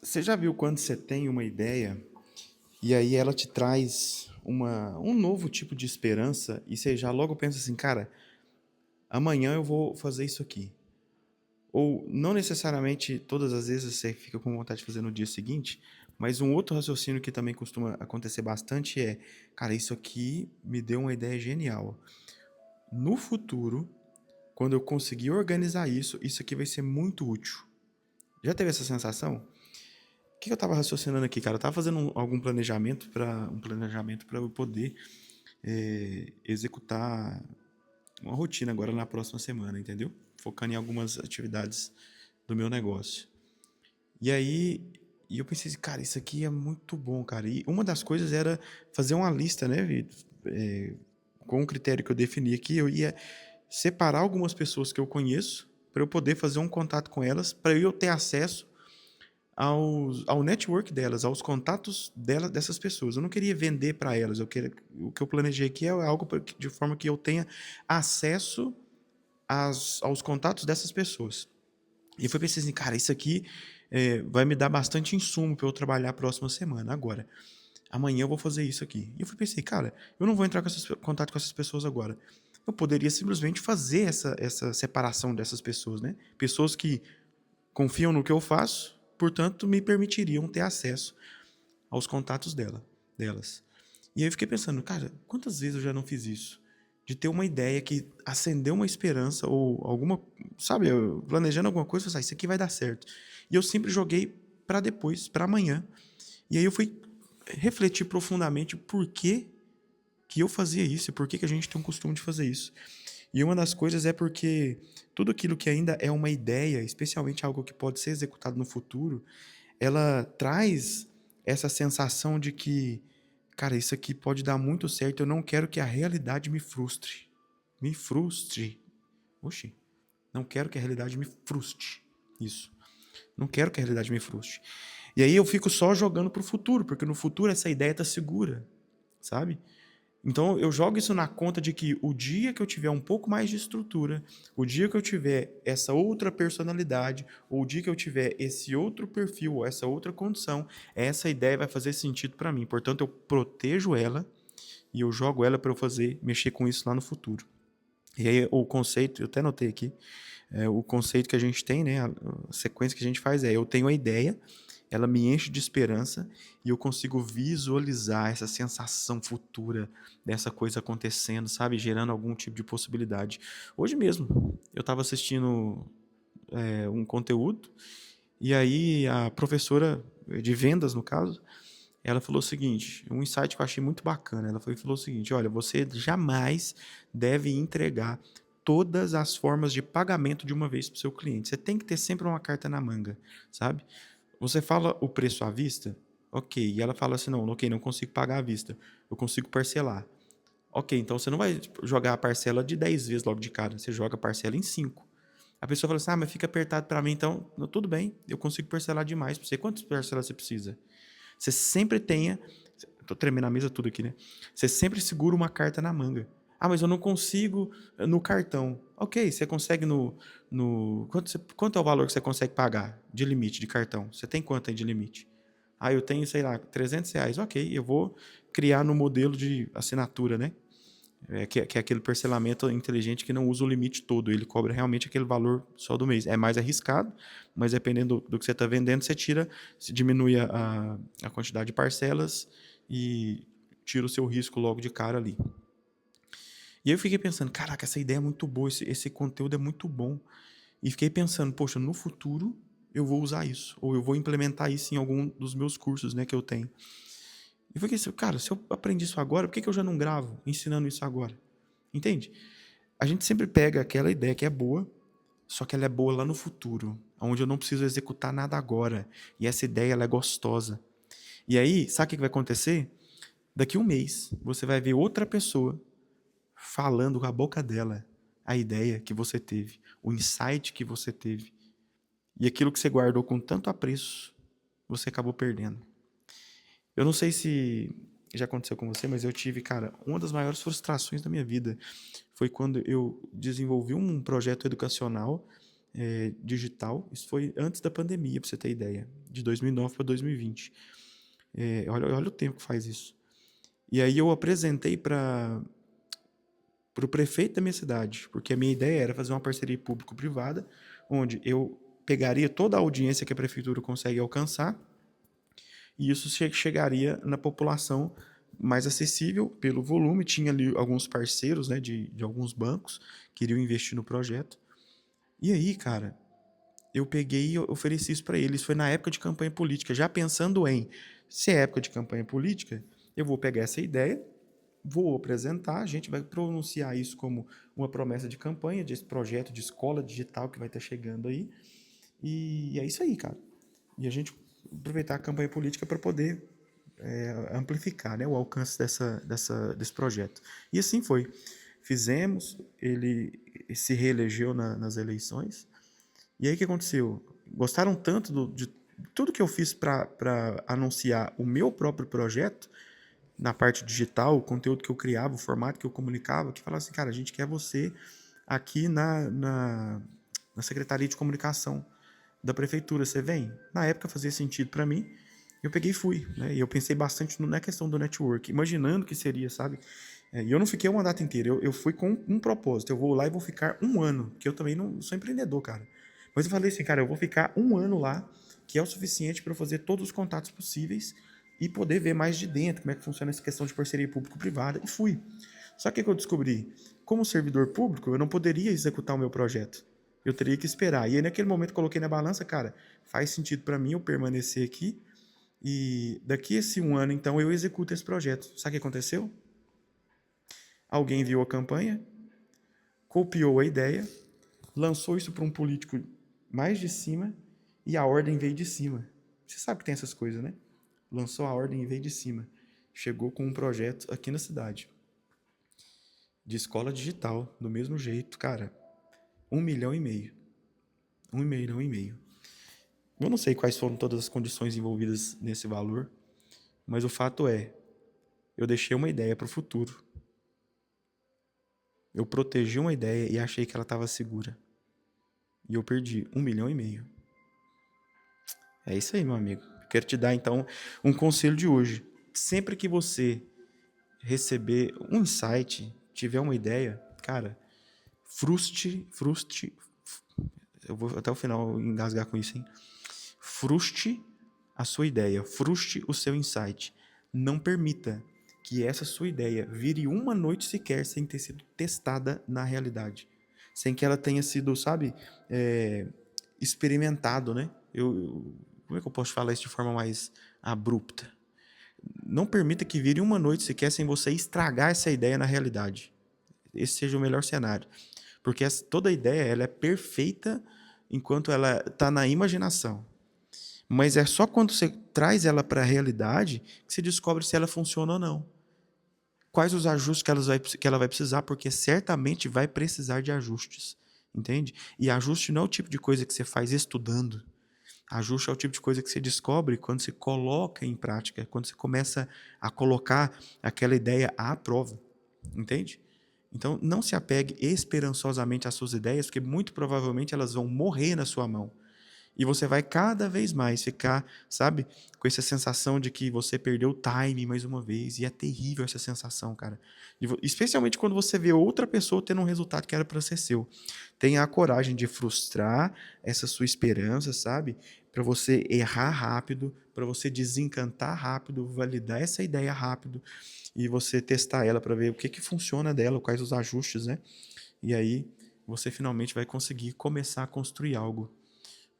Você já viu quando você tem uma ideia e aí ela te traz um novo tipo de esperança e você já logo pensa assim, cara, amanhã eu vou fazer isso aqui. Ou não necessariamente todas as vezes você fica com vontade de fazer no dia seguinte, mas um outro raciocínio que também costuma acontecer bastante é, cara, isso aqui me deu uma ideia genial. No futuro, quando eu conseguir organizar isso, isso aqui vai ser muito útil. Já teve essa sensação? O que eu tava raciocinando aqui, cara? Eu tava fazendo algum planejamento para eu poder executar uma rotina agora na próxima semana, entendeu? Focando em algumas atividades do meu negócio. E aí, eu pensei assim, cara, isso aqui é muito bom, cara. E uma das coisas era fazer uma lista, né, com o critério que eu defini aqui, eu ia separar algumas pessoas que eu conheço para eu poder fazer um contato com elas, para eu ter acesso ao network delas, aos contatos dessas pessoas. Eu não queria vender para elas. O que eu planejei aqui é algo de forma que eu tenha acesso aos contatos dessas pessoas. E foi pensei assim, cara, isso aqui vai me dar bastante insumo para eu trabalhar a próxima semana. Agora, amanhã eu vou fazer isso aqui. E eu pensei, cara, eu não vou entrar contato com essas pessoas agora. Eu poderia simplesmente fazer essa separação dessas pessoas, né? Pessoas que confiam no que eu faço, portanto, me permitiriam ter acesso aos contatos delas. E aí eu fiquei pensando, cara, quantas vezes eu já não fiz isso? De ter uma ideia que acendeu uma esperança ou alguma, sabe, eu planejando alguma coisa, eu falei, isso aqui vai dar certo. E eu sempre joguei para depois, para amanhã. E aí eu fui refletir profundamente por que eu fazia isso e por que a gente tem o costume de fazer isso. E uma das coisas é porque tudo aquilo que ainda é uma ideia, especialmente algo que pode ser executado no futuro, ela traz essa sensação de que, cara, isso aqui pode dar muito certo, eu não quero que a realidade me frustre. Me frustre. Oxi, não quero que a realidade me frustre. Isso. Não quero que a realidade me frustre. E aí eu fico só jogando pro futuro, porque no futuro essa ideia tá segura, sabe? Então eu jogo isso na conta de que o dia que eu tiver um pouco mais de estrutura, o dia que eu tiver essa outra personalidade, ou o dia que eu tiver esse outro perfil, ou essa outra condição, essa ideia vai fazer sentido para mim. Portanto, eu protejo ela e eu jogo ela para eu mexer com isso lá no futuro. E aí o conceito, eu até notei aqui, o conceito que a gente tem, né, a sequência que a gente faz eu tenho a ideia, ela me enche de esperança e eu consigo visualizar essa sensação futura dessa coisa acontecendo, sabe, gerando algum tipo de possibilidade. Hoje mesmo, eu estava assistindo um conteúdo e aí a professora de vendas, no caso, ela falou o seguinte, um insight que eu achei muito bacana. Ela falou o seguinte: olha, você jamais deve entregar todas as formas de pagamento de uma vez para o seu cliente. Você tem que ter sempre uma carta na manga, sabe? Você fala o preço à vista, ok. E ela fala assim: não, ok, não consigo pagar à vista, eu consigo parcelar. Ok, então você não vai jogar a parcela de 10 vezes logo de cara, você joga a parcela em 5. A pessoa fala assim: ah, mas fica apertado para mim, então tudo bem, eu consigo parcelar demais para você. Quantas parcelas você precisa? Você sempre tenha. Tô tremendo a mesa tudo aqui, né? Você sempre segura uma carta na manga. Ah, mas eu não consigo no cartão. Ok, você consegue quanto é o valor que você consegue pagar de limite de cartão? Você tem quanto aí de limite? Ah, eu tenho, sei lá, R$ 300. Ok, eu vou criar no modelo de assinatura, né? Que é aquele parcelamento inteligente que não usa o limite todo. Ele cobra realmente aquele valor só do mês. É mais arriscado, mas dependendo do que você está vendendo, você diminui a quantidade de parcelas e tira o seu risco logo de cara ali. E aí eu fiquei pensando, caraca, essa ideia é muito boa, esse conteúdo é muito bom. E fiquei pensando, poxa, no futuro eu vou usar isso, ou eu vou implementar isso em algum dos meus cursos, né, que eu tenho. E fiquei assim, cara, se eu aprendi isso agora, por que eu já não gravo ensinando isso agora? Entende? A gente sempre pega aquela ideia que é boa, só que ela é boa lá no futuro, onde eu não preciso executar nada agora. E essa ideia ela é gostosa. E aí, sabe o que vai acontecer? Daqui um mês, você vai ver outra pessoa falando com a boca dela a ideia que você teve, o insight que você teve. E aquilo que você guardou com tanto apreço, você acabou perdendo. Eu não sei se já aconteceu com você, mas eu tive, cara, uma das maiores frustrações da minha vida foi quando eu desenvolvi um projeto educacional digital. Isso foi antes da pandemia, para você ter ideia, de 2009 para 2020. Olha o tempo que faz isso. E aí eu apresentei para o prefeito da minha cidade, porque a minha ideia era fazer uma parceria público-privada, onde eu pegaria toda a audiência que a prefeitura consegue alcançar, e isso chegaria na população mais acessível pelo volume. Tinha ali alguns parceiros, né, de alguns bancos que iriam investir no projeto. E aí, cara, eu peguei e ofereci isso para eles. Foi na época de campanha política, já pensando em, se é época de campanha política, eu vou pegar essa ideia, vou apresentar, a gente vai pronunciar isso como uma promessa de campanha, desse projeto de escola digital que vai estar chegando aí. E é isso aí, cara. E a gente aproveitar a campanha política para poder amplificar, né, o alcance desse projeto. E assim foi. Fizemos, ele se reelegeu nas eleições. E aí o que aconteceu? Gostaram tanto de tudo que eu fiz para anunciar o meu próprio projeto, na parte digital, o conteúdo que eu criava, o formato que eu comunicava, que falava assim, cara, a gente quer você aqui na Secretaria de Comunicação da Prefeitura, você vem? Na época fazia sentido para mim, eu peguei e fui, né? E eu pensei bastante na questão do network, imaginando que seria, sabe? E eu não fiquei uma data inteira, eu fui com um propósito, eu vou lá e vou ficar um ano, que eu também não sou empreendedor, cara. Mas eu falei assim, cara, eu vou ficar um ano lá, que é o suficiente para eu fazer todos os contatos possíveis e poder ver mais de dentro como é que funciona essa questão de parceria público-privada, e fui. Só que eu descobri, como servidor público, eu não poderia executar o meu projeto. Eu teria que esperar. E aí, naquele momento, coloquei na balança, cara, faz sentido para mim eu permanecer aqui e daqui a esse um ano, então, eu executo esse projeto. Sabe o que aconteceu? Alguém viu a campanha, copiou a ideia, lançou isso para um político mais de cima e a ordem veio de cima. Você sabe que tem essas coisas, né? Lançou a ordem e veio de cima. Chegou com um projeto aqui na cidade de escola digital, do mesmo jeito, cara, 1,5 milhão. 1,5 milhão. Eu não sei quais foram todas as condições envolvidas nesse valor, mas o fato é, eu deixei uma ideia para o futuro. Eu protegi uma ideia e achei que ela estava segura. E eu perdi 1,5 milhão. É isso aí, meu amigo. Quero te dar, então, um conselho de hoje. Sempre que você receber um insight, tiver uma ideia, cara, frustre, eu vou até o final engasgar com isso, hein? Frustre a sua ideia, frustre o seu insight. Não permita que essa sua ideia vire uma noite sequer sem ter sido testada na realidade. Sem que ela tenha sido, sabe, experimentado, né? Como é que eu posso falar isso de forma mais abrupta? Não permita que vire uma noite sequer sem você estragar essa ideia na realidade. Esse seja o melhor cenário. Porque toda ideia ela é perfeita enquanto ela está na imaginação. Mas é só quando você traz ela para a realidade que você descobre se ela funciona ou não. Quais os ajustes que ela vai precisar, porque certamente vai precisar de ajustes. Entende? E ajuste não é o tipo de coisa que você faz estudando. Ajuste é o tipo de coisa que você descobre quando você coloca em prática, quando você começa a colocar aquela ideia à prova. Entende? Então, não se apegue esperançosamente às suas ideias, porque muito provavelmente elas vão morrer na sua mão. E você vai cada vez mais ficar, sabe, com essa sensação de que você perdeu o time mais uma vez. E é terrível essa sensação, cara. Especialmente quando você vê outra pessoa tendo um resultado que era para ser seu. Tenha a coragem de frustrar essa sua esperança, sabe? Para você errar rápido, para você desencantar rápido, validar essa ideia rápido e você testar ela para ver o que funciona dela, quais os ajustes, né? E aí você finalmente vai conseguir começar a construir algo.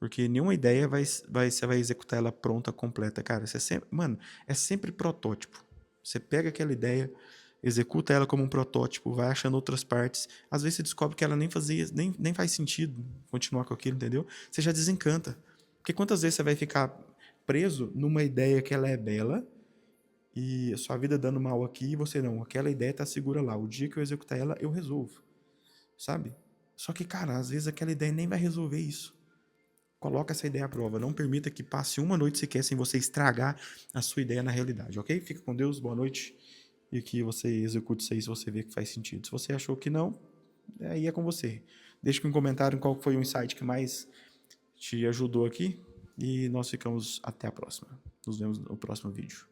Porque nenhuma ideia você vai executar ela pronta, completa. Cara, mano, é sempre protótipo. Você pega aquela ideia, executa ela como um protótipo, vai achando outras partes. Às vezes você descobre que ela nem faz sentido continuar com aquilo, entendeu? Você já desencanta. Porque quantas vezes você vai ficar preso numa ideia que ela é bela e a sua vida dando mal aqui e você não, aquela ideia tá segura lá. O dia que eu executar ela, eu resolvo. Sabe? Só que, cara, às vezes aquela ideia nem vai resolver isso. Coloca essa ideia à prova. Não permita que passe uma noite sequer sem você estragar a sua ideia na realidade, ok? Fica com Deus, boa noite. E que você execute isso aí se você vê que faz sentido. Se você achou que não, aí é com você. Deixa aqui um comentário qual foi o insight que mais te ajudou aqui. E nós ficamos até a próxima. Nos vemos no próximo vídeo.